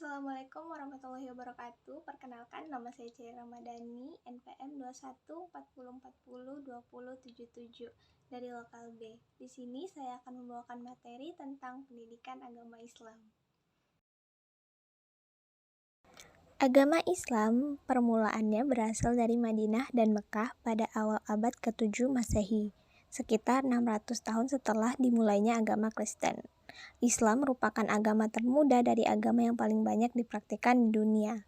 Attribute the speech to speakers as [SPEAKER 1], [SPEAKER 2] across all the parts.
[SPEAKER 1] Assalamualaikum warahmatullahi wabarakatuh. Perkenalkan, nama saya Ceri Ramadhani, NPM 2140402077 dari Lokal B. Di sini saya akan membawakan materi tentang pendidikan agama Islam. Agama Islam permulaannya berasal dari Madinah dan Mekah pada awal abad ke-7 Masehi, sekitar 600 tahun setelah dimulainya agama Kristen. Islam merupakan agama termuda dari agama yang paling banyak dipraktikkan di dunia.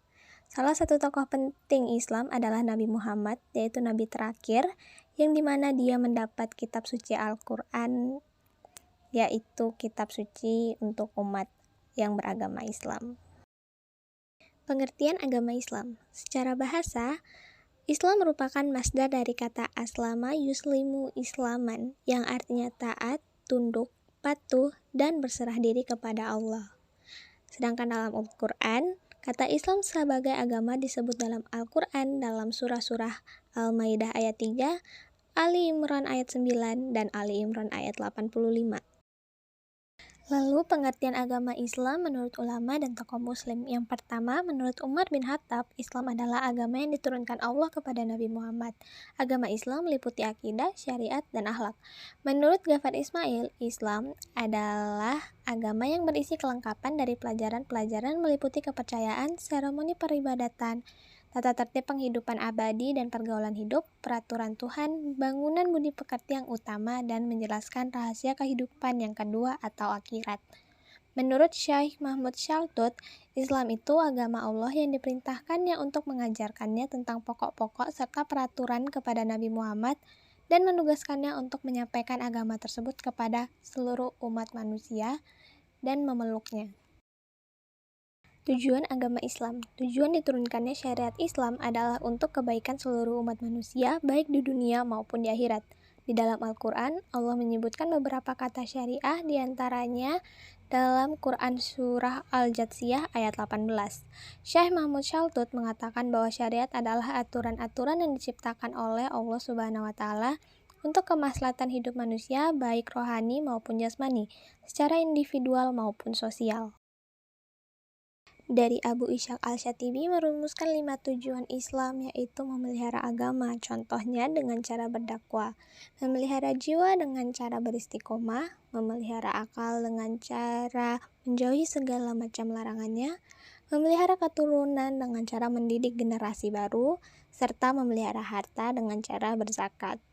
[SPEAKER 1] Salah satu tokoh penting Islam adalah Nabi Muhammad, yaitu Nabi terakhir, yang dimana dia mendapat kitab suci Al-Quran, yaitu kitab suci untuk umat yang beragama Islam. Pengertian agama Islam. Secara bahasa, Islam merupakan masdar dari kata aslama yuslimu islaman, yang artinya taat, tunduk, patuh, dan berserah diri kepada Allah. Sedangkan dalam Al-Quran, kata Islam sebagai agama disebut dalam Al-Quran dalam surah-surah Al-Maidah ayat 3, Ali Imran ayat 9, dan Ali Imran ayat 85. Lalu pengertian agama Islam menurut ulama dan tokoh muslim. Yang pertama, menurut Umar bin Khattab, Islam adalah agama yang diturunkan Allah kepada Nabi Muhammad. Agama Islam meliputi akidah, syariat, dan akhlak. Menurut Ghafar Ismail, Islam adalah agama yang berisi kelengkapan dari pelajaran-pelajaran meliputi kepercayaan, seremoni peribadatan, tata tertib penghidupan abadi dan pergaulan hidup, peraturan Tuhan, bangunan budi pekerti yang utama, dan menjelaskan rahasia kehidupan yang kedua atau akhirat. Menurut Syekh Mahmud Shaltut, Islam itu agama Allah yang diperintahkannya untuk mengajarkannya tentang pokok-pokok serta peraturan kepada Nabi Muhammad dan menugaskannya untuk menyampaikan agama tersebut kepada seluruh umat manusia dan memeluknya. Tujuan agama Islam. Tujuan diturunkannya syariat Islam adalah untuk kebaikan seluruh umat manusia, baik di dunia maupun di akhirat. Di dalam Al-Quran, Allah menyebutkan beberapa kata syariah, diantaranya dalam Quran Surah Al-Jathiyah ayat 18. Syekh Mahmud Shaltut mengatakan bahwa syariat adalah aturan-aturan yang diciptakan oleh Allah Subhanahu wa Ta'ala untuk kemaslahatan hidup manusia, baik rohani maupun jasmani, secara individual maupun sosial. Dari Abu Ishaq Al-Shatibi merumuskan 5 tujuan Islam, yaitu memelihara agama, contohnya dengan cara berdakwah, memelihara jiwa dengan cara beristiqomah, memelihara akal dengan cara menjauhi segala macam larangannya, memelihara keturunan dengan cara mendidik generasi baru, serta memelihara harta dengan cara berzakat.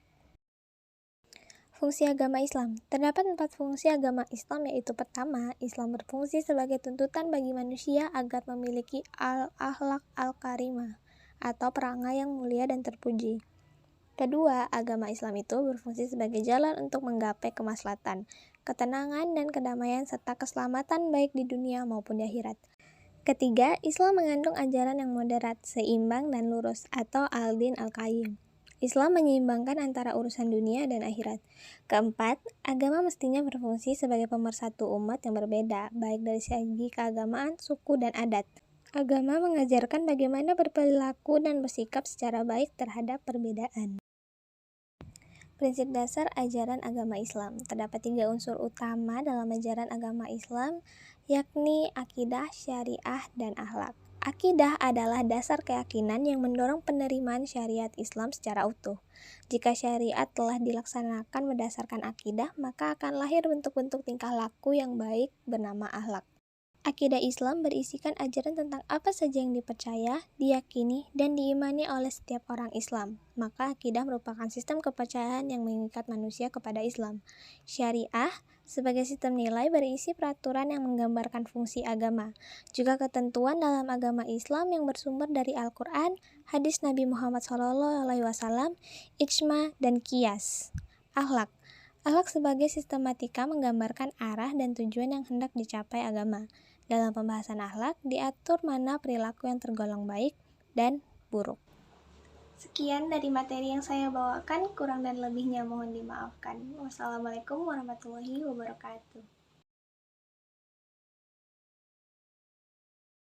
[SPEAKER 1] Fungsi agama Islam. Terdapat 4 fungsi agama Islam, yaitu pertama, Islam berfungsi sebagai tuntutan bagi manusia agar memiliki al-akhlak al-karimah atau perangai yang mulia dan terpuji. Kedua, agama Islam itu berfungsi sebagai jalan untuk menggapai kemaslahatan, ketenangan, dan kedamaian serta keselamatan baik di dunia maupun di akhirat. Ketiga, Islam mengandung ajaran yang moderat, seimbang, dan lurus atau al-din al-qayyim. Islam menyeimbangkan antara urusan dunia dan akhirat. Keempat, agama mestinya berfungsi sebagai pemersatu umat yang berbeda, baik dari segi keagamaan, suku, dan adat. Agama mengajarkan bagaimana berperilaku dan bersikap secara baik terhadap perbedaan. Prinsip dasar ajaran agama Islam. Terdapat 3 unsur utama dalam ajaran agama Islam, yakni akidah, syariah, dan akhlak. Akidah adalah dasar keyakinan yang mendorong penerimaan syariat Islam secara utuh. Jika syariat telah dilaksanakan berdasarkan akidah, maka akan lahir bentuk-bentuk tingkah laku yang baik bernama akhlak. Akidah Islam berisikan ajaran tentang apa saja yang dipercaya, diyakini, dan diimani oleh setiap orang Islam. Maka akidah merupakan sistem kepercayaan yang mengikat manusia kepada Islam. Syariah sebagai sistem nilai berisi peraturan yang menggambarkan fungsi agama. Juga ketentuan dalam agama Islam yang bersumber dari Al-Quran, hadis Nabi Muhammad SAW, ijma, dan qiyas. Akhlak. Akhlak sebagai sistematika menggambarkan arah dan tujuan yang hendak dicapai agama. Dalam pembahasan akhlak, diatur mana perilaku yang tergolong baik dan buruk. Sekian dari materi yang saya bawakan, kurang dan lebihnya mohon dimaafkan. Wassalamualaikum warahmatullahi wabarakatuh.